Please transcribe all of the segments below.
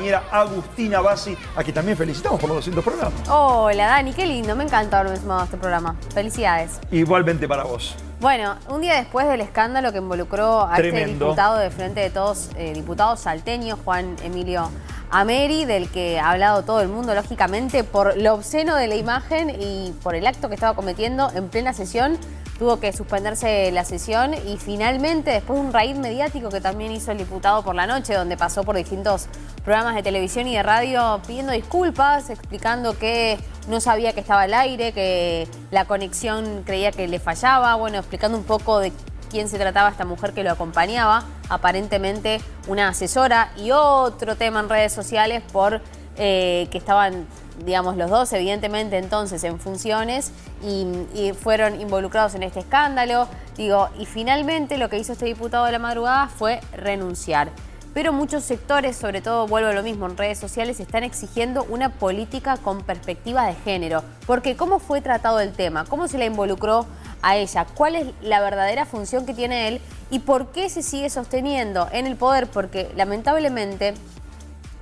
compañera Agustina Bassi, a quien también felicitamos por los 200 programas. Hola Dani, qué lindo, me encanta haberme sumado a este programa. Felicidades. Igualmente para vos. Bueno, un día después del escándalo que involucró a este diputado de Frente de Todos, diputado salteño, Juan Emilio Ameri, del que ha hablado todo el mundo, lógicamente, por lo obsceno de la imagen y por el acto que estaba cometiendo en plena sesión. Tuvo que suspenderse la sesión y finalmente, después de un raid mediático que también hizo el diputado por la noche, donde pasó por distintos programas de televisión y de radio pidiendo disculpas, explicando que no sabía que estaba al aire, que la conexión creía que le fallaba, bueno, explicando un poco de quién se trataba esta mujer que lo acompañaba, aparentemente una asesora, y otro tema en redes sociales por que estaban, digamos, los dos evidentemente entonces en funciones y fueron involucrados en este escándalo. Y finalmente lo que hizo este diputado de la madrugada fue renunciar. Pero muchos sectores, sobre todo, vuelvo a lo mismo, en redes sociales, están exigiendo una política con perspectiva de género. Porque ¿cómo fue tratado el tema? ¿Cómo se la involucró a ella? ¿Cuál es la verdadera función que tiene él? ¿Y por qué se sigue sosteniendo en el poder? Porque lamentablemente,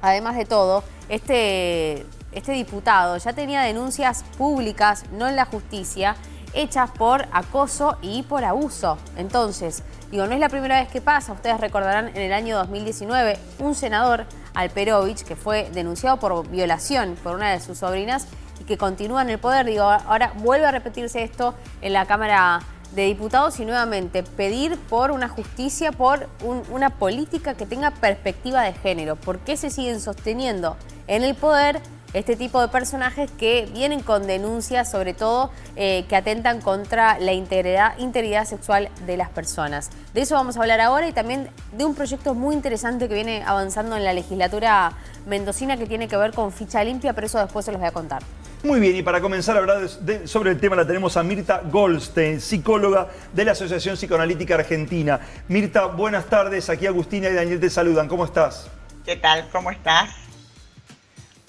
además de todo, este diputado ya tenía denuncias públicas, no en la justicia, hechas por acoso y por abuso. Entonces, no es la primera vez que pasa. Ustedes recordarán en el año 2019 un senador, Alperovich, que fue denunciado por violación por una de sus sobrinas y que continúa en el poder. Ahora vuelve a repetirse esto en la Cámara de Diputados y nuevamente pedir por una justicia, por una política que tenga perspectiva de género. ¿Por qué se siguen sosteniendo en el poder este tipo de personajes que vienen con denuncias, sobre todo, que atentan contra la integridad sexual de las personas? De eso vamos a hablar ahora y también de un proyecto muy interesante que viene avanzando en la legislatura mendocina que tiene que ver con ficha limpia, pero eso después se los voy a contar. Muy bien, y para comenzar a hablar sobre el tema la tenemos a Mirta Goldstein, psicóloga de la Asociación Psicoanalítica Argentina. Mirta, buenas tardes. Aquí Agustina y Daniel te saludan. ¿Cómo estás? ¿Qué tal? ¿Cómo estás?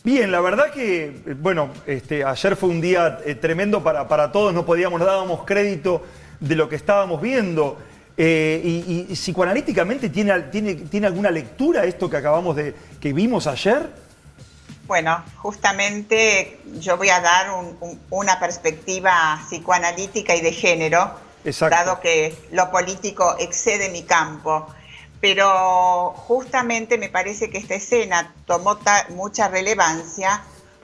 Bien, la verdad que, bueno, ayer fue un día tremendo para todos, no dábamos crédito de lo que estábamos viendo. Y psicoanalíticamente, ¿tiene alguna lectura esto que vimos ayer? Bueno, justamente yo voy a dar una perspectiva psicoanalítica y de género, exacto, dado que lo político excede mi campo. Pero justamente me parece que esta escena tomó mucha relevancia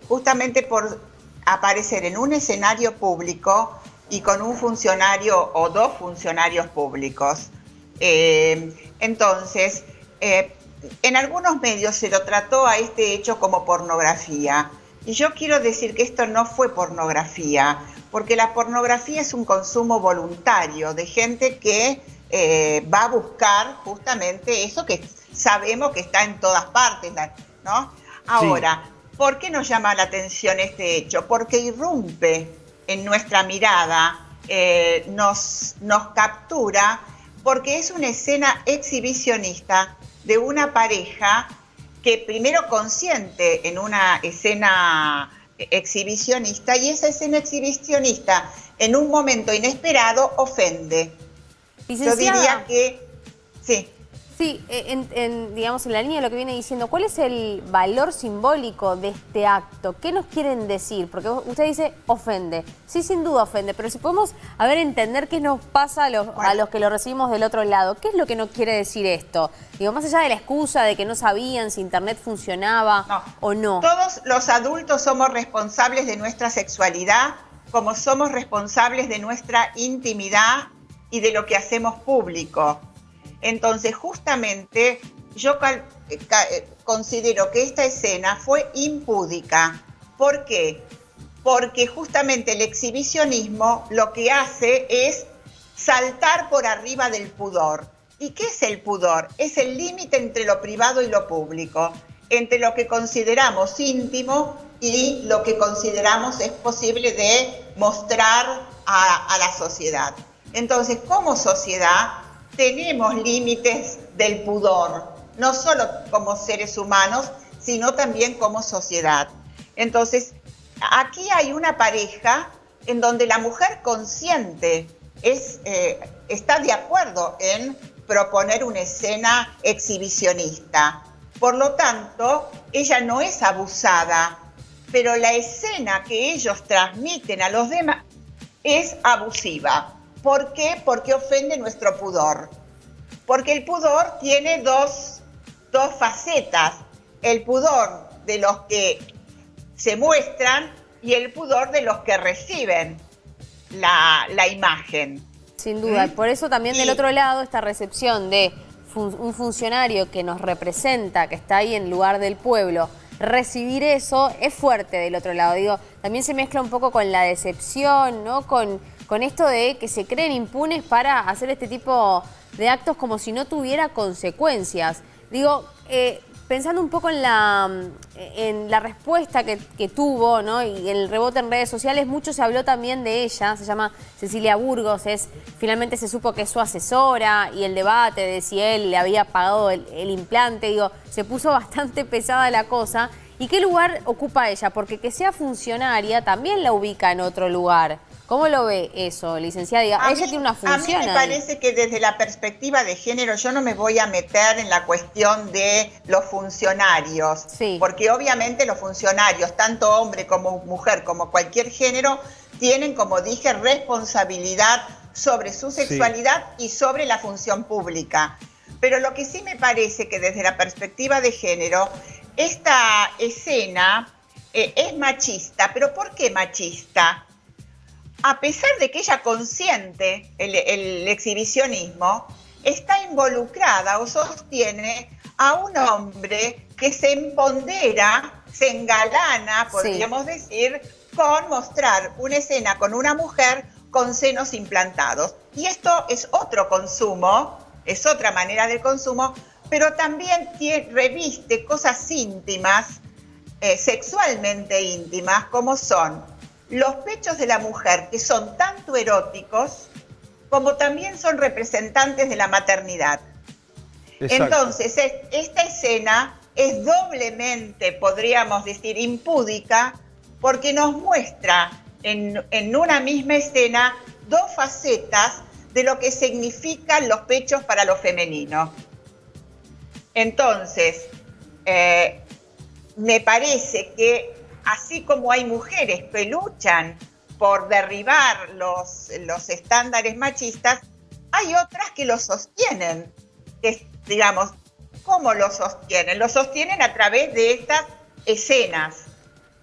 justamente por aparecer en un escenario público y con un funcionario o dos funcionarios públicos. Entonces, en algunos medios se lo trató a este hecho como pornografía. Y yo quiero decir que esto no fue pornografía, porque la pornografía es un consumo voluntario de gente que va a buscar justamente eso que sabemos que está en todas partes, ¿no? Ahora, sí. ¿Por qué nos llama la atención este hecho? Porque irrumpe en nuestra mirada, nos captura, porque es una escena exhibicionista de una pareja que primero consiente en una escena exhibicionista, y esa escena exhibicionista en un momento inesperado ofende. Yo diría que sí. Sí, digamos, en la línea de lo que viene diciendo, ¿cuál es el valor simbólico de este acto? ¿Qué nos quieren decir? Porque usted dice ofende. Sí, sin duda ofende, pero si podemos, entender qué nos pasa a los que lo recibimos del otro lado. ¿Qué es lo que nos quiere decir esto? Digo, más allá de la excusa de que no sabían si internet funcionaba o no. Todos los adultos somos responsables de nuestra sexualidad, como somos responsables de nuestra intimidad y de lo que hacemos público. Entonces, justamente, yo considero que esta escena fue impúdica. ¿Por qué? Porque justamente el exhibicionismo lo que hace es saltar por arriba del pudor. ¿Y qué es el pudor? Es el límite entre lo privado y lo público, entre lo que consideramos íntimo y lo que consideramos es posible de mostrar a la sociedad. Entonces, como sociedad, tenemos límites del pudor, no solo como seres humanos, sino también como sociedad. Entonces, aquí hay una pareja en donde la mujer consciente está de acuerdo en proponer una escena exhibicionista. Por lo tanto, ella no es abusada, pero la escena que ellos transmiten a los demás es abusiva. ¿Por qué? Porque ofende nuestro pudor. Porque el pudor tiene dos facetas. El pudor de los que se muestran y el pudor de los que reciben la imagen. Sin duda. Por eso también del otro lado esta recepción de un funcionario que nos representa, que está ahí en lugar del pueblo, recibir eso es fuerte del otro lado. Digo, también se mezcla un poco con la decepción, ¿no? Con esto de que se creen impunes para hacer este tipo de actos como si no tuviera consecuencias. Digo, pensando un poco en la respuesta que tuvo, ¿no? Y el rebote en redes sociales, mucho se habló también de ella, se llama Cecilia Burgos, finalmente se supo que es su asesora, y el debate de si él le había pagado el implante, digo, se puso bastante pesada la cosa. ¿Y qué lugar ocupa ella? Porque que sea funcionaria también la ubica en otro lugar. ¿Cómo lo ve eso, licenciada? Ella tiene una función. A mí me parece que desde la perspectiva de género yo no me voy a meter en la cuestión de los funcionarios, sí, porque obviamente los funcionarios, tanto hombre como mujer, como cualquier género, tienen, como dije, responsabilidad sobre su sexualidad, sí, y sobre la función pública. Pero lo que sí me parece que desde la perspectiva de género, esta escena es machista. ¿Pero por qué machista? A pesar de que ella consiente el exhibicionismo, está involucrada o sostiene a un hombre que se empodera, se engalana, podríamos decir, con mostrar una escena con una mujer con senos implantados. Y esto es otro consumo, es otra manera de consumo, pero también reviste cosas íntimas, sexualmente íntimas, como son los pechos de la mujer, que son tanto eróticos como también son representantes de la maternidad. Exacto. Entonces, esta escena es doblemente, podríamos decir, impúdica, porque nos muestra en una misma escena dos facetas de lo que significan los pechos para lo femenino. Entonces, me parece que así como hay mujeres que luchan por derribar los estándares machistas, hay otras que los sostienen. Digamos, ¿cómo lo sostienen? Lo sostienen a través de estas escenas,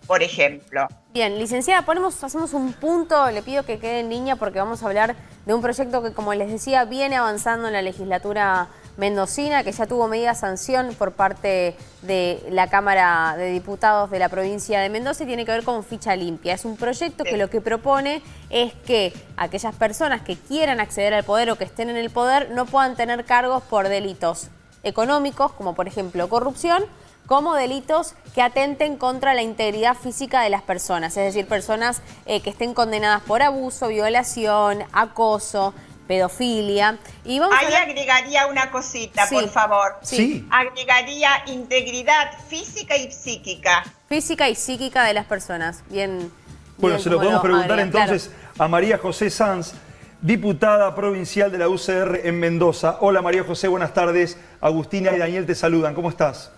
por ejemplo. Bien, licenciada, hacemos un punto, le pido que quede en línea porque vamos a hablar de un proyecto que, como les decía, viene avanzando en la legislatura mendocina, que ya tuvo medida sanción por parte de la Cámara de Diputados de la provincia de Mendoza y tiene que ver con ficha limpia. Es un proyecto que lo que propone es que aquellas personas que quieran acceder al poder o que estén en el poder no puedan tener cargos por delitos económicos, como por ejemplo corrupción, como delitos que atenten contra la integridad física de las personas, es decir, personas que estén condenadas por abuso, violación, acoso, pedofilia. Y ahí agregaría una cosita, sí, por favor. Sí. Agregaría integridad física y psíquica. Física y psíquica de las personas. Bien. Bueno, bien, se lo podemos preguntar entonces, claro, a María José Sanz, diputada provincial de la UCR en Mendoza. Hola María José, buenas tardes. Agustina y Daniel te saludan. ¿Cómo estás?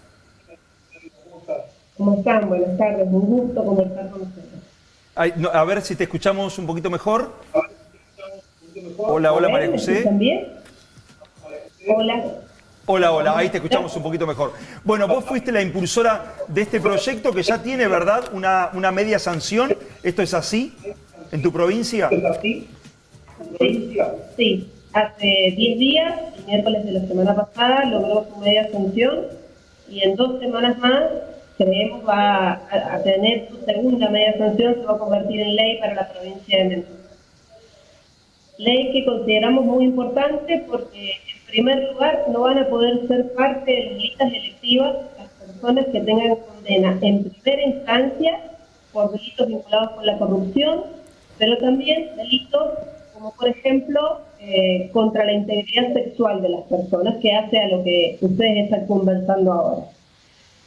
¿Cómo están? Buenas tardes. Un gusto conversar con ustedes. A ver si te escuchamos un poquito mejor. Hola, hola María José. ¿Me escuchan bien? Hola. Hola, hola, ahí te escuchamos un poquito mejor. Bueno, vos fuiste la impulsora de este proyecto que ya tiene, ¿verdad?, una media sanción. ¿Esto es así en tu provincia? Sí, sí. Hace 10 días, el miércoles de la semana pasada, logró su media sanción y en 2 semanas más creemos va a tener su segunda media sanción, se va a convertir en ley para la provincia de Mendoza. Ley que consideramos muy importante porque, en primer lugar, no van a poder ser parte de las listas electivas las personas que tengan condena en primera instancia por delitos vinculados con la corrupción, pero también delitos como, por ejemplo, contra la integridad sexual de las personas, que hace a lo que ustedes están conversando ahora.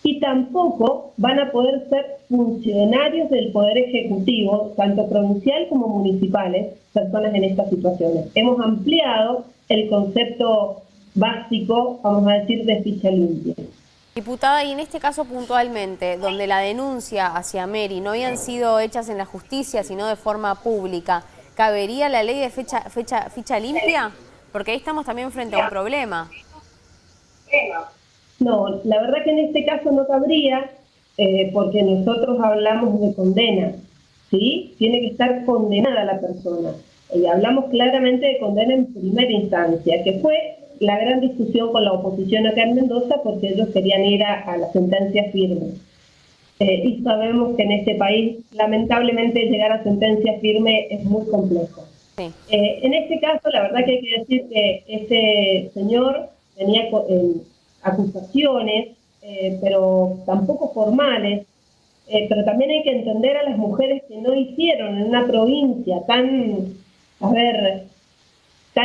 Y tampoco van a poder ser funcionarios del Poder Ejecutivo, tanto provincial como municipales, personas en estas situaciones. Hemos ampliado el concepto básico, vamos a decir, de ficha limpia. Diputada, y en este caso puntualmente, donde la denuncia hacia Mary no habían sido hechas en la justicia, sino de forma pública, ¿cabería la ley de ficha limpia? Porque ahí estamos también frente a un problema. No, la verdad que en este caso no cabría, porque nosotros hablamos de condena, ¿sí? Tiene que estar condenada la persona. Y hablamos claramente de condena en primera instancia, que fue la gran discusión con la oposición acá en Mendoza, porque ellos querían ir a la sentencia firme. Y sabemos que en este país, lamentablemente, llegar a sentencia firme es muy complejo. Sí. En este caso, la verdad que hay que decir que este señor tenía acusaciones, pero tampoco formales, pero también hay que entender a las mujeres que no hicieron en una provincia tan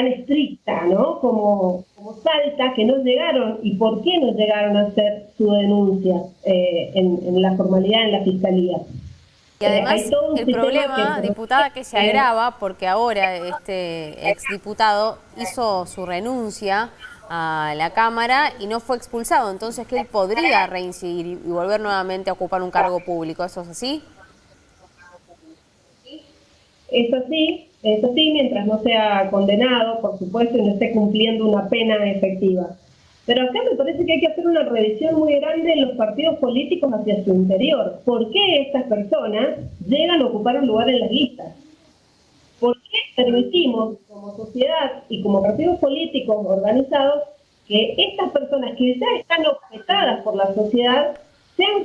estricta, ¿no? Como Salta, que no llegaron, y por qué no llegaron a hacer su denuncia en la formalidad en la fiscalía. Y además el problema, diputada, que se agrava porque ahora este exdiputado hizo su renuncia a la Cámara y no fue expulsado, entonces que él podría reincidir y volver nuevamente a ocupar un cargo público, ¿eso es así? Es así, mientras no sea condenado, por supuesto, y no esté cumpliendo una pena efectiva. Pero acá me parece que hay que hacer una revisión muy grande en los partidos políticos hacia su interior. ¿Por qué estas personas llegan a ocupar un lugar en las listas? ¿Por qué permitimos, como sociedad y como partidos políticos organizados, que estas personas que ya están objetadas por la sociedad sean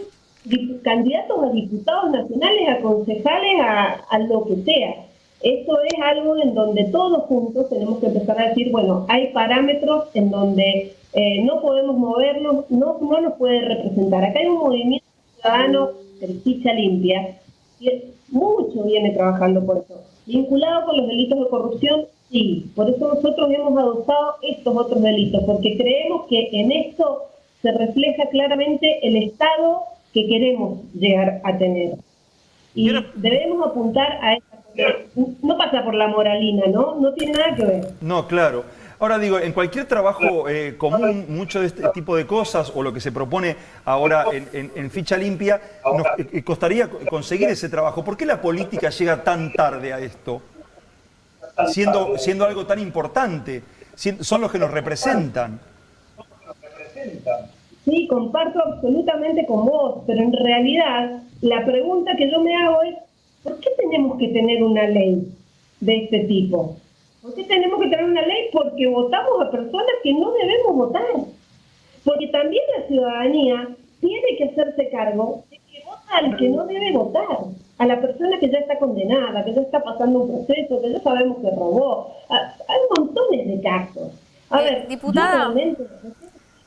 candidatos a diputados nacionales, a concejales, a lo que sea? Eso es algo en donde todos juntos tenemos que empezar a decir, bueno, hay parámetros en donde no podemos movernos, no nos puede representar. Acá hay un movimiento ciudadano de ficha limpia que mucho viene trabajando por eso. Vinculado con los delitos de corrupción, sí. Por eso nosotros hemos adoptado estos otros delitos, porque creemos que en esto se refleja claramente el Estado que queremos llegar a tener. Y debemos apuntar a esta cosa. No pasa por la moralina, ¿no? No tiene nada que ver. No, claro. Ahora digo, en cualquier trabajo común, mucho de este tipo de cosas, o lo que se propone ahora en ficha limpia, nos costaría conseguir ese trabajo. ¿Por qué la política llega tan tarde a esto? Siendo algo tan importante. Son los que nos representan. Sí, comparto absolutamente con vos, pero en realidad la pregunta que yo me hago es, ¿por qué tenemos que tener una ley de este tipo? ¿Por qué tenemos que tener una ley? Porque votamos a personas que no debemos votar. Porque también la ciudadanía tiene que hacerse cargo de que vota al que no debe votar, a la persona que ya está condenada, que ya está pasando un proceso, que ya sabemos que robó. Hay montones de casos. A ver, diputada,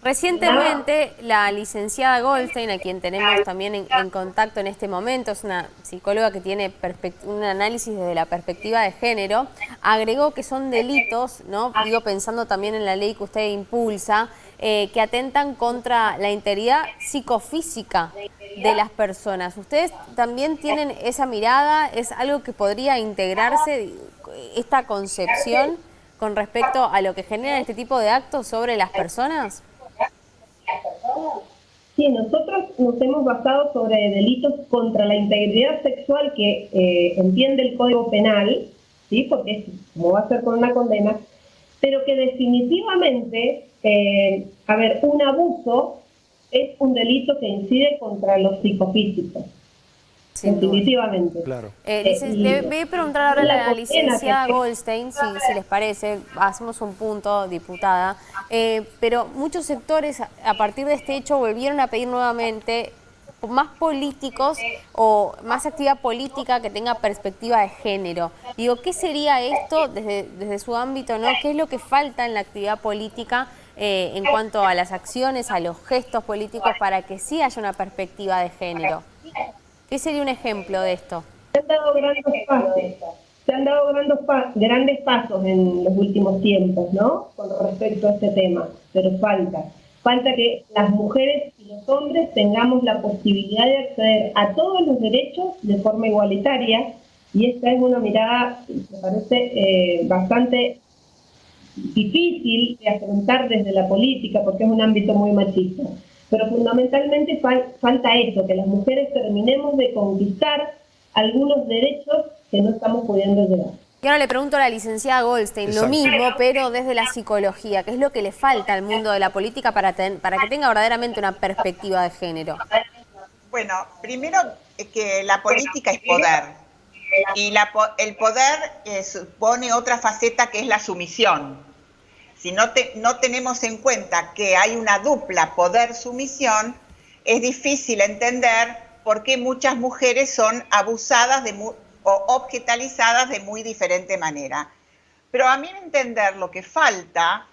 recientemente la licenciada Goldstein, a quien tenemos también en contacto en este momento, es una psicóloga que tiene un análisis desde la perspectiva de género, agregó que son delitos, ¿no? Digo, pensando también en la ley que usted impulsa, que atentan contra la integridad psicofísica de las personas. ¿Ustedes también tienen esa mirada? ¿Es algo que podría integrarse, esta concepción, con respecto a lo que genera este tipo de actos sobre las personas? Sí, nosotros nos hemos basado sobre delitos contra la integridad sexual que entiende el Código Penal, ¿sí? Porque es como va a ser con una condena, pero que definitivamente, un abuso es un delito que incide contra los psicofísicos. Definitivamente. Claro. Le voy a preguntar ahora a la licenciada Goldstein, si les parece, hacemos un punto, diputada, pero muchos sectores a partir de este hecho volvieron a pedir nuevamente más políticos o más actividad política que tenga perspectiva de género. Digo, ¿qué sería esto desde su ámbito, ¿no? ¿Qué es lo que falta en la actividad política en cuanto a las acciones, a los gestos políticos para que sí haya una perspectiva de género? ¿Qué sería un ejemplo de esto? Se han dado grandes pasos en los últimos tiempos, ¿no? Con respecto a este tema, pero falta que las mujeres y los hombres tengamos la posibilidad de acceder a todos los derechos de forma igualitaria, y esta es una mirada, me parece, bastante difícil de afrontar desde la política, porque es un ámbito muy machista. pero fundamentalmente falta eso, que las mujeres terminemos de conquistar algunos derechos que no estamos pudiendo llegar. Y ahora le pregunto a la licenciada Goldstein, lo mismo, pero desde la psicología, ¿qué es lo que le falta al mundo de la política para que tenga verdaderamente una perspectiva de género? Bueno, primero que la política es poder, y el poder supone otra faceta que es la sumisión. Si no tenemos en cuenta que hay una dupla poder-sumisión, es difícil entender por qué muchas mujeres son abusadas o objetalizadas de muy diferente manera. Pero a mí entender lo que falta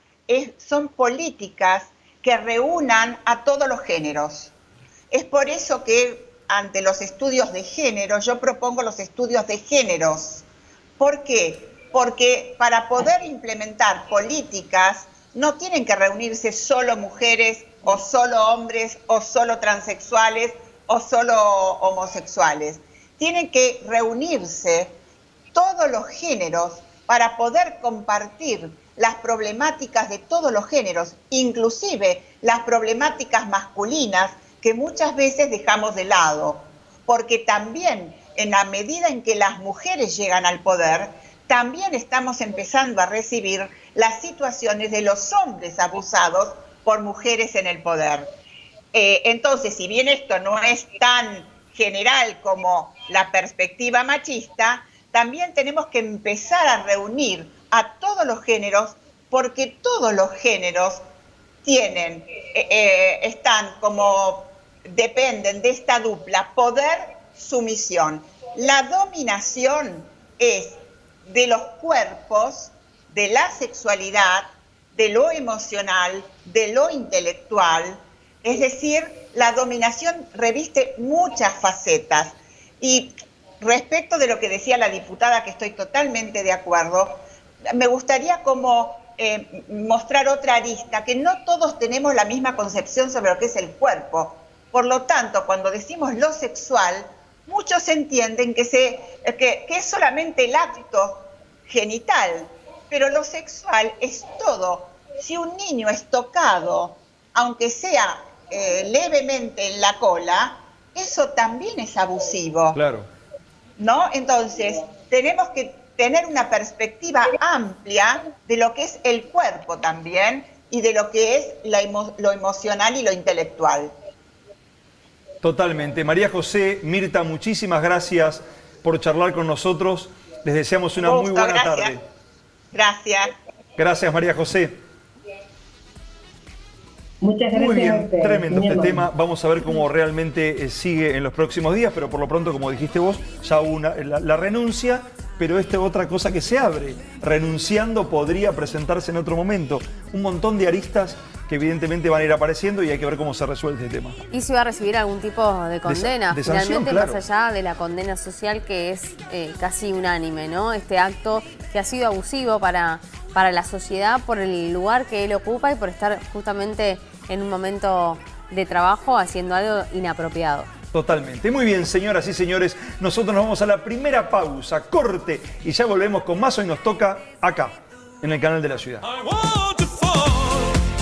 son políticas que reúnan a todos los géneros. Es por eso que ante los estudios de género, yo propongo los estudios de géneros. ¿Por qué? Porque para poder implementar políticas no tienen que reunirse solo mujeres o solo hombres o solo transexuales o solo homosexuales. Tienen que reunirse todos los géneros para poder compartir las problemáticas de todos los géneros, inclusive las problemáticas masculinas que muchas veces dejamos de lado, porque también en la medida en que las mujeres llegan al poder, también estamos empezando a recibir las situaciones de los hombres abusados por mujeres en el poder. Entonces, si bien esto no es tan general como la perspectiva machista, también tenemos que empezar a reunir a todos los géneros, porque todos los géneros dependen de esta dupla poder-sumisión. La dominación es de los cuerpos, de la sexualidad, de lo emocional, de lo intelectual. Es decir, la dominación reviste muchas facetas. Y respecto de lo que decía la diputada, que estoy totalmente de acuerdo, me gustaría mostrar otra arista, que no todos tenemos la misma concepción sobre lo que es el cuerpo. Por lo tanto, cuando decimos lo sexual, muchos entienden que es solamente el acto genital, pero lo sexual es todo. Si un niño es tocado, aunque sea levemente en la cola, eso también es abusivo. Claro. ¿No? Entonces, tenemos que tener una perspectiva amplia de lo que es el cuerpo también y de lo que es lo emocional y lo intelectual. Totalmente. María José, Mirta, muchísimas gracias por charlar con nosotros. Les deseamos una muy buena tarde. Gracias. Gracias, María José. Muchas gracias. Muy bien, tremendo este tema. Vamos a ver cómo realmente sigue en los próximos días, pero por lo pronto, como dijiste vos, ya hubo la renuncia, pero esta es otra cosa que se abre. Renunciando podría presentarse en otro momento. Un montón de aristas que evidentemente van a ir apareciendo y hay que ver cómo se resuelve este tema. ¿Y si va a recibir algún tipo de condena? De sanción, finalmente, claro. Más allá de la condena social que es casi unánime, ¿no? Este acto que ha sido abusivo para la sociedad por el lugar que él ocupa y por estar justamente en un momento de trabajo haciendo algo inapropiado. Totalmente. Muy bien, señoras y señores, nosotros nos vamos a la primera pausa, corte, y ya volvemos con más. Hoy nos toca acá, en el canal de la ciudad.